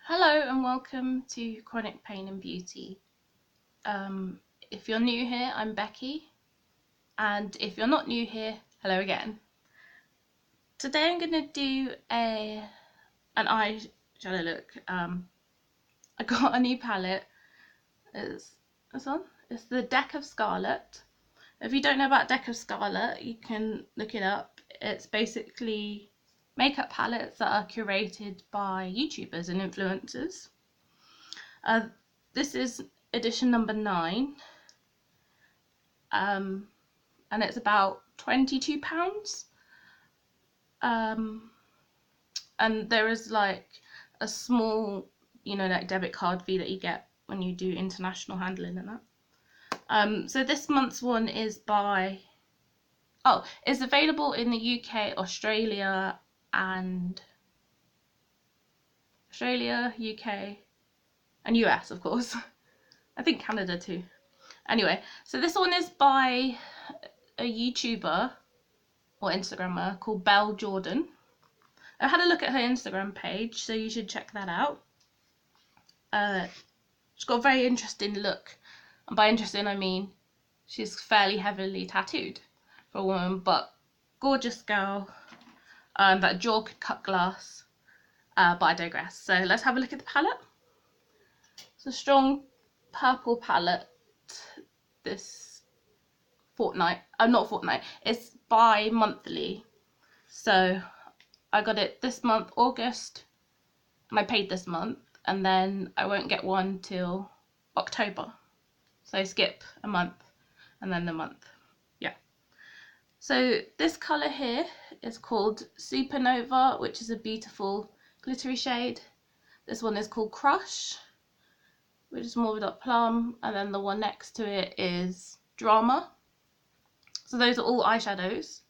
Hello and welcome to Chronic Pain and Beauty. If you're new here, I'm Becky, and if you're not new here, hello again. Today I'm going to do an eyeshadow look. I got a new palette. It's the Deck of Scarlet. If you don't know about Deck of Scarlet, you can look it up. It's basically makeup palettes that are curated by YouTubers and influencers. This is edition number 9, and it's about £22. And there is like a small, like debit card fee that you get when you do international handling and that. So this month's one is it's available in the UK, Australia, UK, and US, of course. I think Canada too. Anyway, so this one is by a YouTuber or Instagrammer called Belle Jordan. I had a look at her Instagram page, so you should check that out. She's got a very interesting look, and by interesting I mean she's fairly heavily tattooed for a woman, but gorgeous girl. That jaw could cut glass, but I digress. So let's have a look at the palette. It's a strong purple palette this fortnight. Not fortnight, it's bi-monthly. So I got it this month, August, and I paid this month, and then I won't get one till October. So skip a month and then the month. Yeah. So this colour here is called Supernova, which is a beautiful glittery shade. This one is called Crush, which is more of a dark plum, and then the one next to it is Drama. So those are all eyeshadows.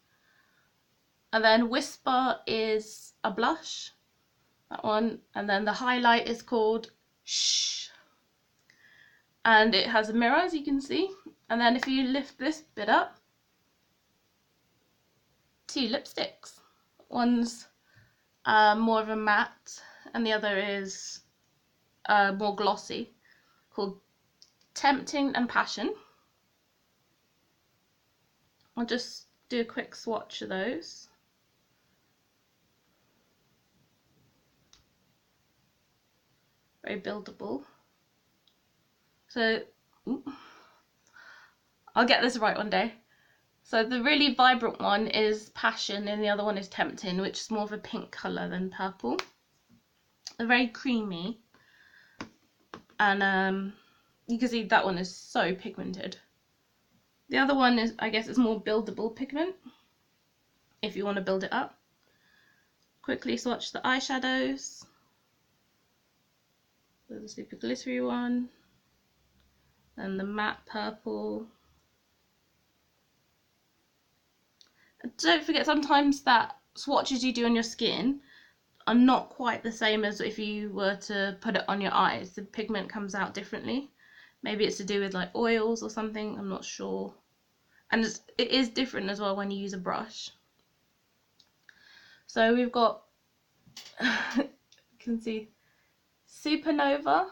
And then Whisper is a blush, that one, and then the highlight is called Shh, and it has a mirror, as you can see. And then if you lift this bit up, 2 lipsticks. One's more of a matte, and the other is more glossy, called Tempting and Passion. I'll just do a quick swatch of those. Very buildable. So I'll get this right one day. So the really vibrant one is Passion, and the other one is Tempting, which is more of a pink colour than purple. They're very creamy, and you can see that one is so pigmented. The other one is, I guess, it's more buildable pigment, if you want to build it up. Quickly swatch the eyeshadows. There's a super glittery one, and the matte purple. And don't forget, sometimes that swatches you do on your skin are not quite the same as if you were to put it on your eyes. The pigment comes out differently. Maybe it's to do with like oils or something, I'm not sure. And it is different as well when you use a brush. So we've got, you can see Supernova,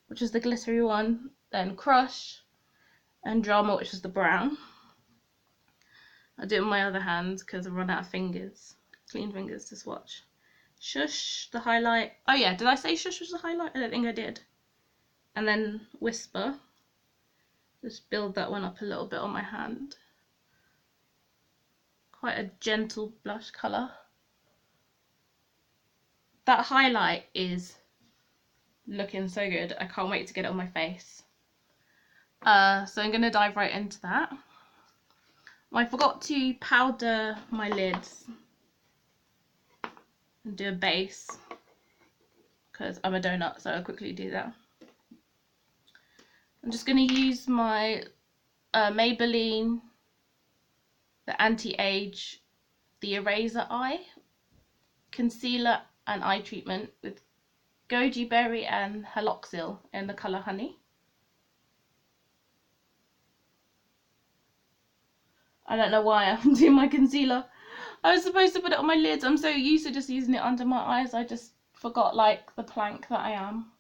which is the glittery one, then Crush, and Drama, which is the brown. I'll do it with my other hand because I've run out of fingers, clean fingers to swatch. Shush, the highlight. Oh yeah, did I say Shush was the highlight? I don't think I did. And then Whisper. Just build that one up a little bit on my hand. Quite a gentle blush colour. That highlight is looking so good. I can't wait to get it on my face. So I'm going to dive right into that. I forgot to powder my lids and do a base because I'm a donut, so I'll quickly do that. I'm just going to use my Maybelline, the anti-age, the Eraser Eye concealer and eye treatment with goji berry and haloxyl in the colour Honey. I don't know why I'm doing my concealer. I was supposed to put it on my lids. I'm so used to just using it under my eyes, I just Forgot like the plank that I am.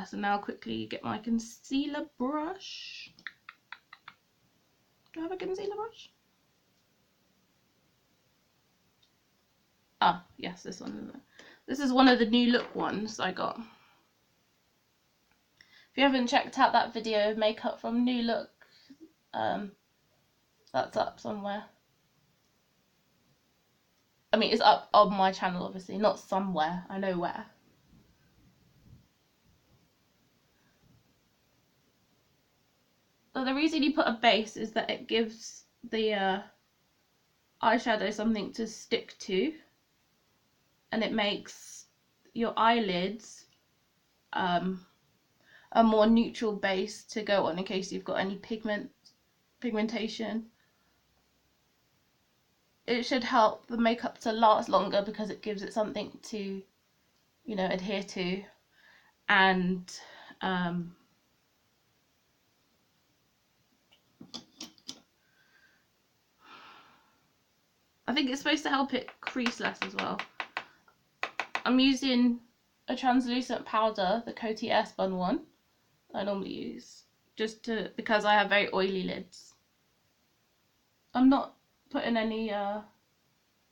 So now I'll quickly get my concealer brush. Do I have a concealer brush? Ah, yes, this one. This is one of the new look ones I got. If you haven't checked out that video of makeup from New Look, that's up somewhere. I mean, it's up on my channel, obviously, not somewhere. I know where. So the reason you put a base is that it gives the eyeshadow something to stick to, and it makes your eyelids a more neutral base to go on in case you've got any pigmentation. It should help the makeup to last longer because it gives it something to, you know, adhere to. And I think it's supposed to help it crease less as well. I'm using a translucent powder, the Coty AirSpun one I normally use, because I have very oily lids. I'm not putting any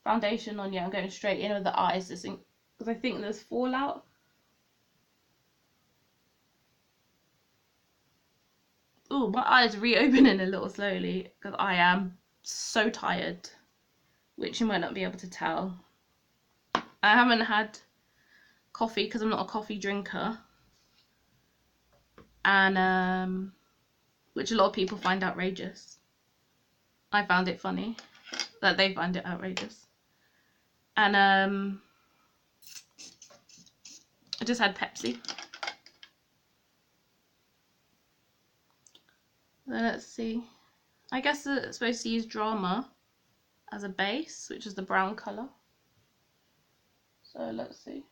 foundation on yet. I'm going straight in with the eyes because I think there's fallout. Oh, my eyes reopening a little slowly because I am so tired, which you might not be able to tell. I haven't had coffee because I'm not a coffee drinker, and which a lot of people find outrageous. I found it funny that they find it outrageous. And I just had Pepsi. Then let's see. I guess it's supposed to use Drama as a base, which is the brown colour. So let's see.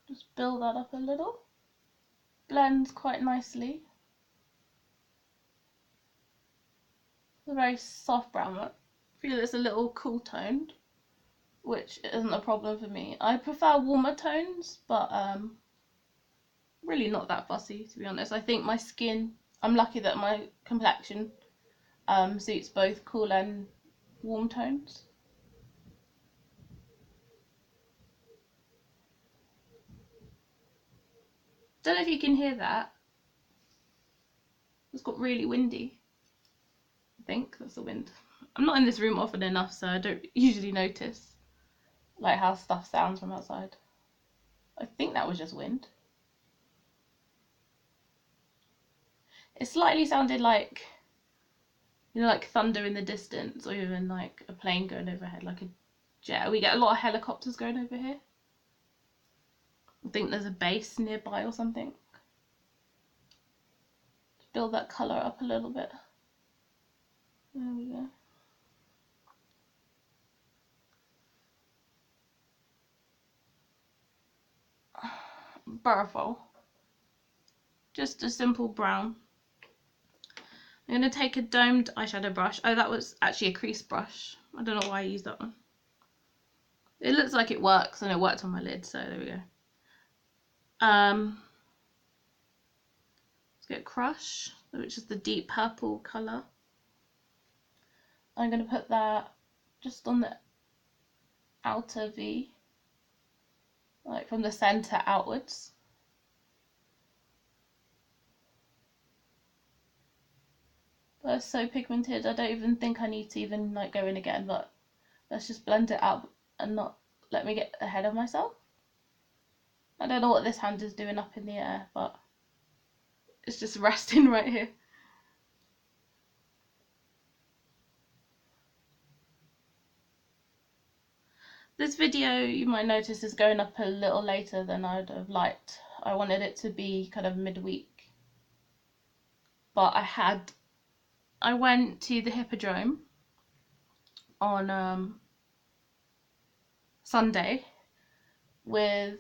Just build that up a little. Blends quite nicely. It's a very soft brown. I feel it's a little cool toned, which isn't a problem for me. I prefer warmer tones, but really not that fussy, to be honest. I think my skin, I'm lucky that my complexion suits both cool and warm tones. Don't know if you can hear that. It's got really windy. I think that's the wind. I'm not in this room often enough, so I don't usually notice like how stuff sounds from outside. I think that was just wind. It slightly sounded like, you know, like thunder in the distance, or even like a plane going overhead, like a jet. We get a lot of helicopters going over here. I think there's a base nearby or something. Just build that colour up a little bit. There we go. Purple. Just a simple brown. I'm going to take a domed eyeshadow brush. Oh, that was actually a crease brush. I don't know why I used that one. It looks like it works, and it worked on my lid, so there we go. Let's get Crush, which is the deep purple colour. I'm going to put that just on the outer V, like from the centre outwards. But it's so pigmented, I don't even think I need to even like go in again, but let's just blend it out and not let me get ahead of myself. I don't know what this hand is doing up in the air, but it's just resting right here. This video, you might notice, is going up a little later than I'd have liked. I wanted it to be kind of midweek. But I went to the Hippodrome on Sunday, with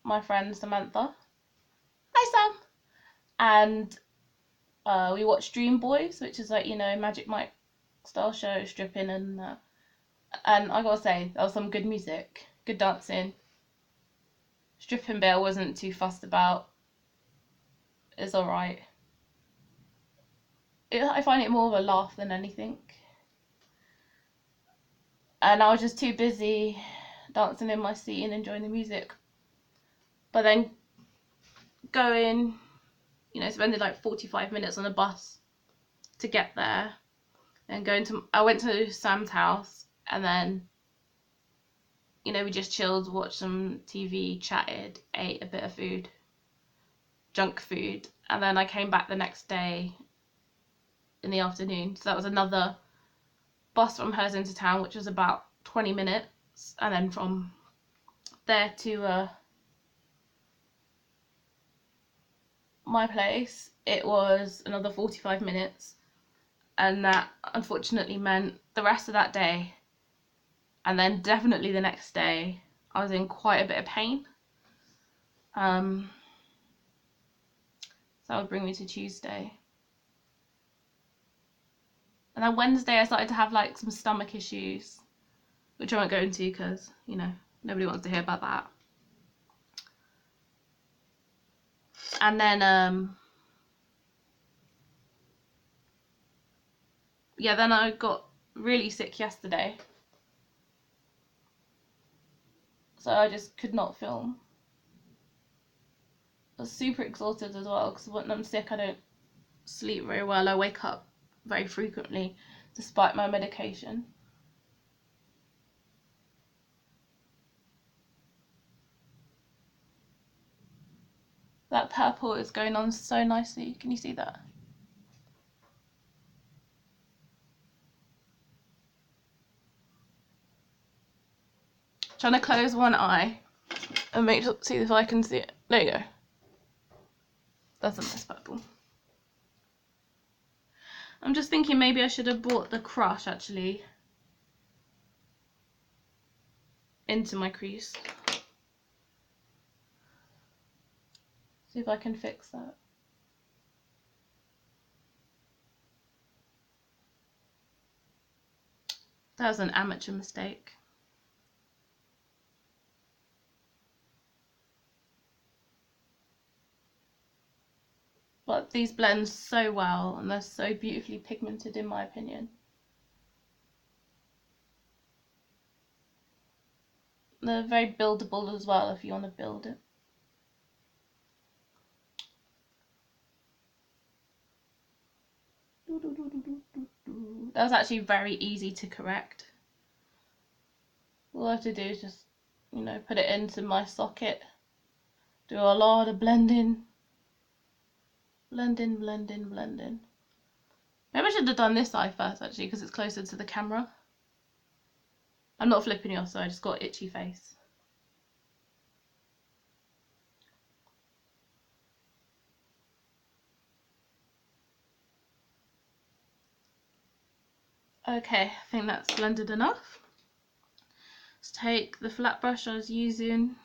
my friend Samantha. Hi Sam! And we watched Dream Boys, which is like, you know, Magic Mike style show, stripping and that. And I gotta say, that was some good music, good dancing. Stripping bit I wasn't too fussed about. It's alright. I find it more of a laugh than anything. And I was just too busy dancing in my seat and enjoying the music. But then going, you know, spending like 45 minutes on a bus to get there. And I went to Sam's house, and then, you know, we just chilled, watched some TV, chatted, ate a bit of food, junk food. And then I came back the next day in the afternoon. So that was another bus from hers into town, which was about 20 minutes. And then from there to my place, it was another 45 minutes. And that unfortunately meant the rest of that day, and then definitely the next day, I was in quite a bit of pain. So that would bring me to Tuesday. And then Wednesday I started to have like some stomach issues, which I won't go into because, you know, nobody wants to hear about that. And then yeah, then I got really sick yesterday, so I just could not film. I was super exhausted as well, because when I'm sick I don't sleep very well. I wake up very frequently despite my medication. That purple is going on so nicely. Can you see that? Trying to close one eye and see if I can see it. There you go. That's a nice purple. I'm just thinking maybe I should have brought the crush actually into my crease. See if I can fix that. That was an amateur mistake. But these blend so well, and they're so beautifully pigmented in my opinion. They're very buildable as well if you want to build it. That was actually very easy to correct. All I have to do is just, you know, put it into my socket, do a lot of blending. Blending. Maybe I should have done this eye first actually, because it's closer to the camera. I'm not flipping you off, so I just got itchy face. Okay, I think that's blended enough. Let's take the flat brush I was using.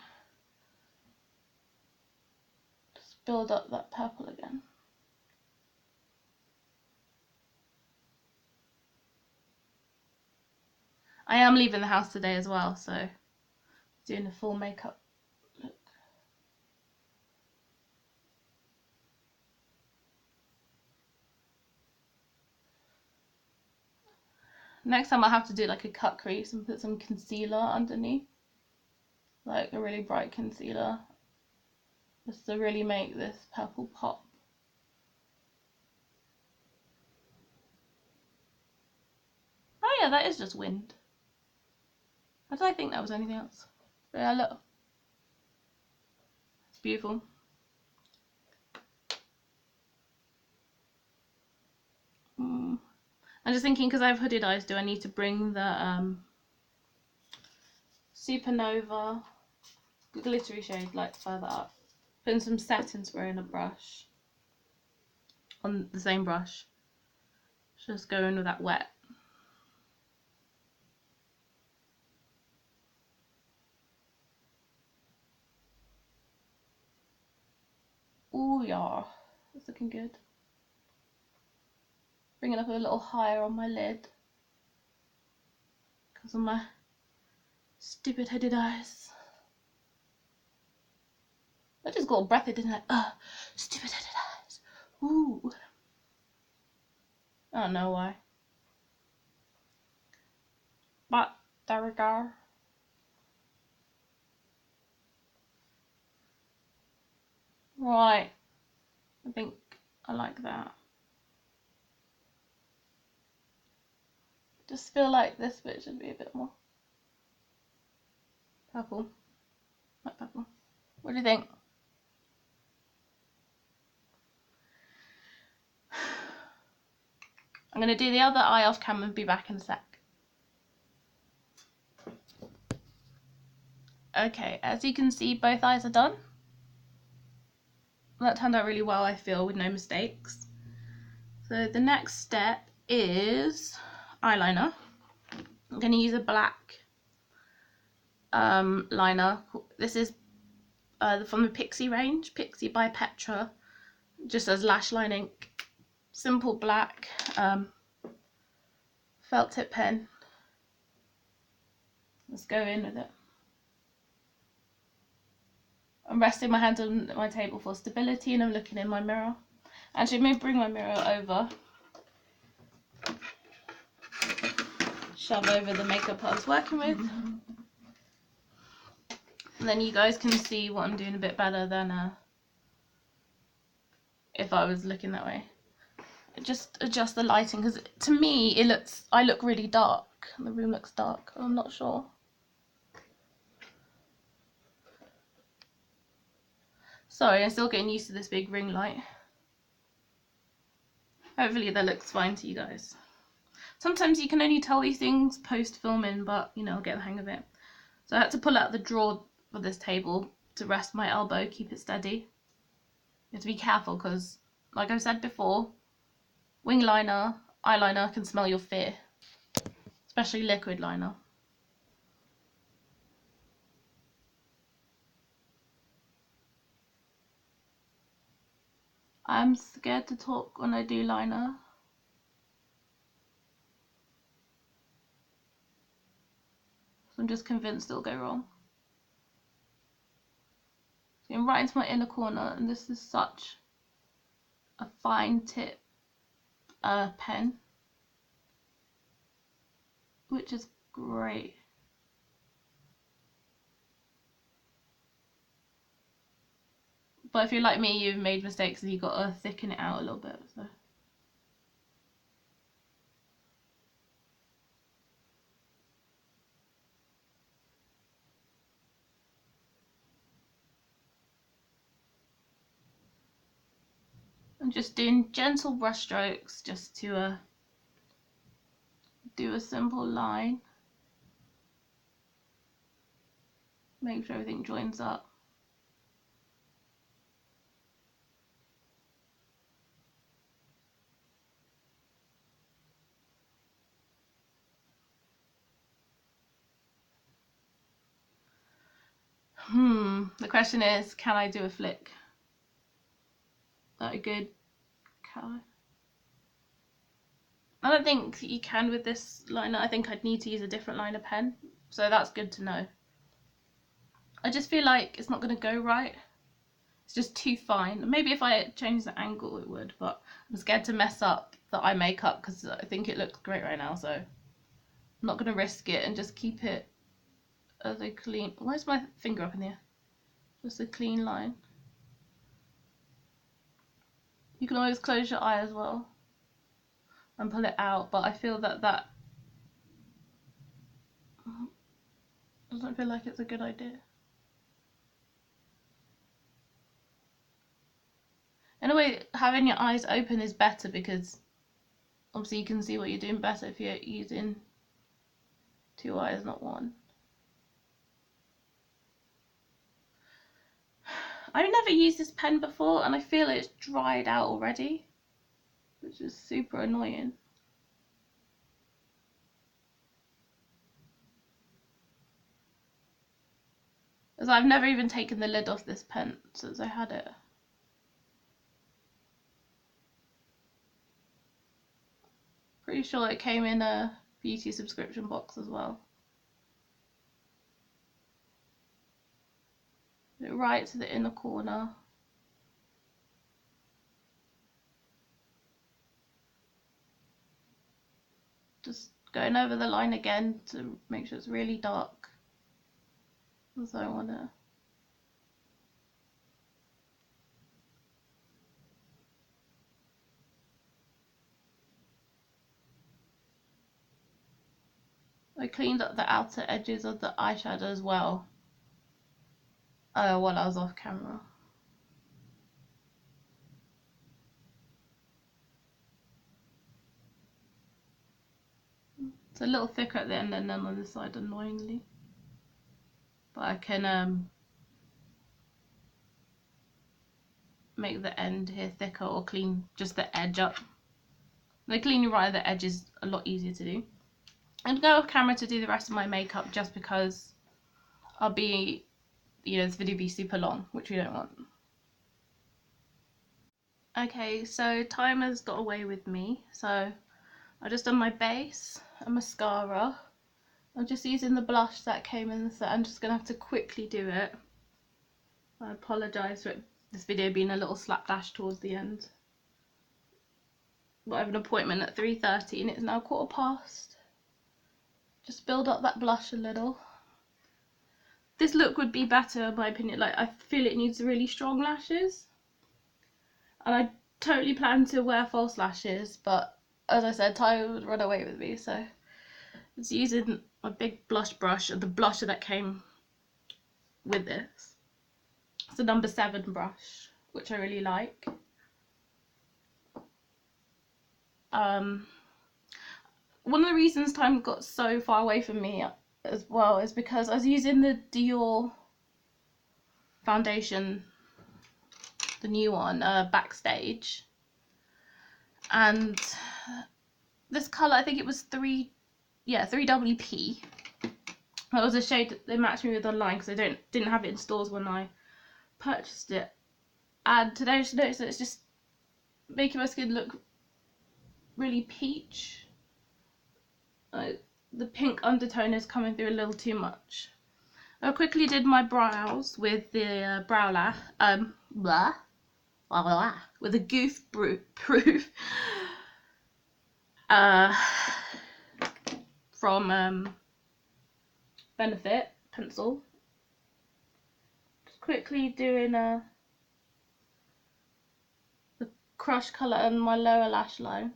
Just build up that purple again. I am leaving the house today as well, so doing a full makeup look. Next time I'll have to do like a cut crease and put some concealer underneath, like a really bright concealer, just to really make this purple pop. Oh yeah, that is just wind. How did I think that was anything else? But yeah, look. It's beautiful. I'm just thinking, because I have hooded eyes, do I need to bring the Supernova glittery shade like further up? Putting some satin spray in a brush, on the same brush. Just go in with that wet. Oh yeah, that's looking good. Bring it up a little higher on my lid because of my stupid headed eyes. I just got a breath, it didn't I? Stupid headed eyes. Ooh. I don't know why. But there we go. Right. I think I like that. Just feel like this bit should be a bit more purple. Like purple. What do you think? I'm going to do the other eye off camera and be back in a sec. Okay, as you can see, both eyes are done. That turned out really well, I feel, with no mistakes. So the next step is eyeliner. I'm going to use a black liner. This is from the Pixi range, Pixi by Petra. Just as lash line ink. Simple black felt tip pen. Let's go in with it. I'm resting my hand on my table for stability and I'm looking in my mirror. Actually, let me bring my mirror over. Shove over the makeup I was working with. And then you guys can see what I'm doing a bit better than if I was looking that way. Just adjust the lighting because to me I look really dark. The room looks dark. I'm not sure. Sorry, I'm still getting used to this big ring light. Hopefully that looks fine to you guys. Sometimes you can only tell these things post filming, but you know, I'll get the hang of it. So I had to pull out the drawer for this table to rest my elbow, keep it steady. You have to be careful because, like I've said before, wing liner, eyeliner can smell your fear, especially liquid liner. I'm scared to talk when I do liner. So I'm just convinced it'll go wrong. So I'm right into my inner corner, and this is such a fine tip pen, which is great. But if you're like me, you've made mistakes and you've got to thicken it out a little bit. So. I'm just doing gentle brush strokes just to do a simple line. Make sure everything joins up. The question is, can I do a flick? That a good colour? I don't think you can with this liner. I think I'd need to use a different liner pen. So that's good to know. I just feel like it's not going to go right. It's just too fine. Maybe if I change the angle it would, but I'm scared to mess up the eye makeup because I think it looks great right now. So I'm not going to risk it and just keep it as a clean... Where's my finger up in the air? Just a clean line. You can always close your eye as well and pull it out, but I feel that doesn't feel like it's a good idea. In a way, having your eyes open is better because obviously you can see what you're doing better if you're using two eyes, not one. I've never used this pen before and I feel it's dried out already, which is super annoying. As I've never even taken the lid off this pen since I had it. Pretty sure it came in a beauty subscription box as well. Right to the inner corner. Just going over the line again to make sure it's really dark. So I want to. I cleaned up the outer edges of the eyeshadow as well while I was off camera. It's a little thicker at the end and then on the side, annoyingly. But I can make the end here thicker or clean just the edge up. The cleaning right at the edge is a lot easier to do. I'm going to go off camera to do the rest of my makeup just because I'll be, you know, this video will be super long, which we don't want. Okay, so time has got away with me. So I've just done my base and mascara. I'm just using the blush that came in the set. I'm just going to have to quickly do it. I apologise for this video being a little slapdash towards the end. But I have an appointment at 3:30 and it's now 15:15. Just build up that blush a little. This look would be better in my opinion. Like, I feel it needs really strong lashes. And I totally plan to wear false lashes, but as I said, time would run away with me, so it's using my big blush brush and the blusher that came with this. It's a number 7 brush, which I really like. One of the reasons time got so far away from me as well is because I was using the Dior foundation, the new one, Backstage, and this colour, I think it was 3WP. That was a shade that they matched me with online because I didn't have it in stores when I purchased it. And today I just noticed that it's just making my skin look really peach. The pink undertone is coming through a little too much. I quickly did my brows with the brow lash, with a goof proof from Benefit pencil. Just quickly doing the crush colour on my lower lash line.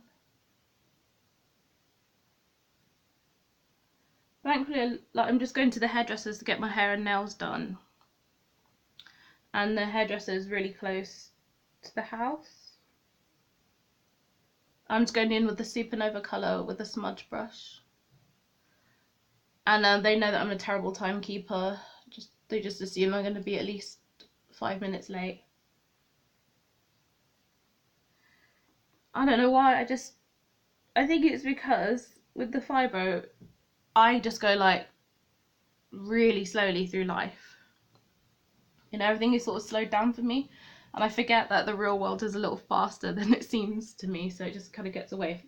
Thankfully, like, I'm just going to the hairdressers to get my hair and nails done, and the hairdresser is really close to the house. I'm just going in with the Supernova colour with a smudge brush, and they know that I'm a terrible timekeeper. They just assume I'm going to be at least 5 minutes late. I don't know why. I think it's because with the fibro, I just go like really slowly through life. You know, everything is sort of slowed down for me, and I forget that the real world is a little faster than it seems to me, so it just kind of gets away.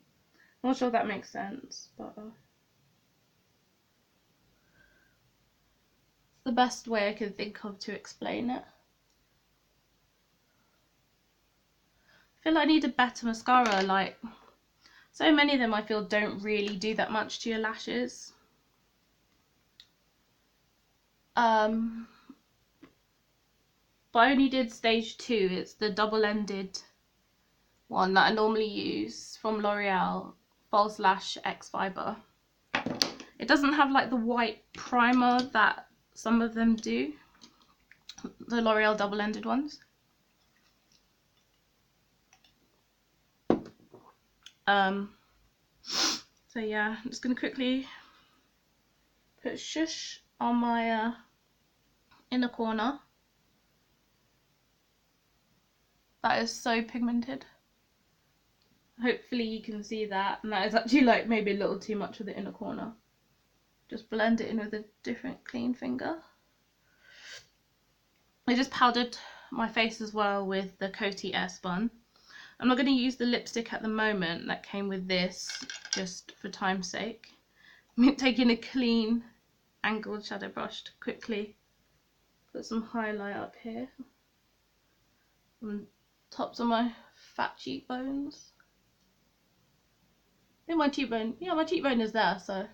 I'm not sure if that makes sense, but it's the best way I can think of to explain it. I feel like I need a better mascara. Like, so many of them I feel don't really do that much to your lashes. But I only did stage 2. It's the double-ended one that I normally use from L'Oreal, False Lash XFiber. It doesn't have like the white primer that some of them do, the L'Oreal double-ended ones. So yeah, I'm just going to quickly put shush on my inner corner. That is so pigmented. Hopefully you can see that, and that is actually like maybe a little too much of the inner corner. Just blend it in with a different clean finger. I just powdered my face as well with the Coty AirSpun. I'm not going to use the lipstick at the moment that came with this, just for time's sake. I'm taking a clean angled shadow brush to quickly put some highlight up here on tops of my fat cheekbones. I think my cheekbone, yeah, my cheekbone is there, so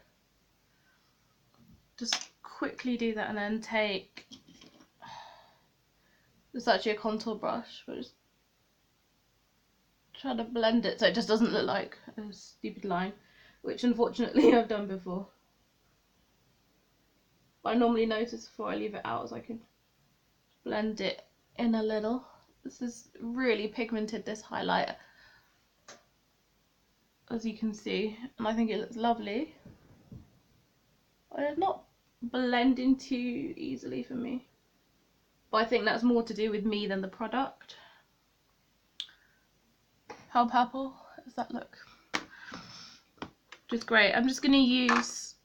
just quickly do that and then take, it's actually a contour brush, but just try to blend it so it just doesn't look like a stupid line, which unfortunately I've done before. But I normally notice before I leave it out, so I can blend it in a little. This is really pigmented, this highlight, as you can see, and I think it looks lovely. It's not blending too easily for me, but I think that's more to do with me than the product. How purple does that look? Which is great. I'm just going to use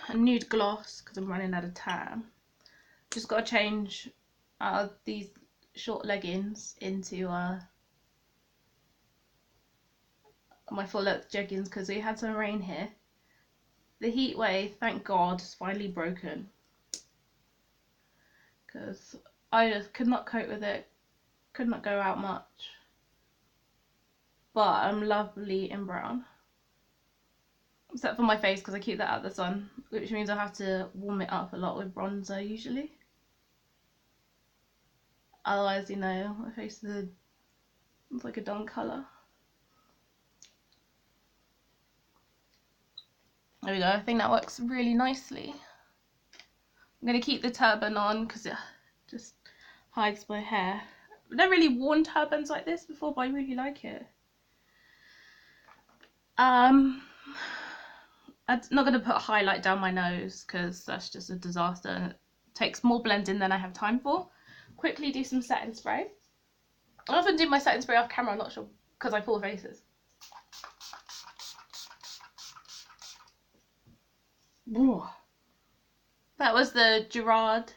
a nude gloss because I'm running out of time. Just got to change these short leggings into my full length jeggings because we had some rain here. The heat wave, thank God, is finally broken, because I just could not cope with it, could not go out much. But I'm lovely in brown, except for my face because I keep that out of the sun, which means I have to warm it up a lot with bronzer usually. Otherwise, you know, my face is it's like a dull colour. There we go, I think that works really nicely. I'm going to keep the turban on because it just hides my hair. I've never really worn turbans like this before, but I really like it. I'm not going to put a highlight down my nose because that's just a disaster and it takes more blending than I have time for. Quickly do some setting spray. I often do my setting spray off camera, I'm not sure, because I pull faces. Ooh. That was the Gerard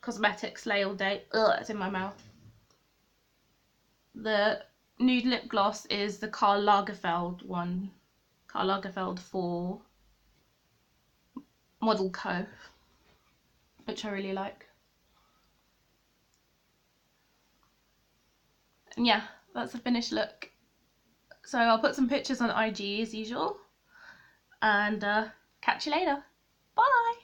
Cosmetics Slay All Day. Ugh, it's in my mouth. The nude lip gloss is the Karl Lagerfeld one. Karl Lagerfeld for Model Co, which I really like. And yeah, that's the finished look. So I'll put some pictures on IG as usual, and catch you later. Bye!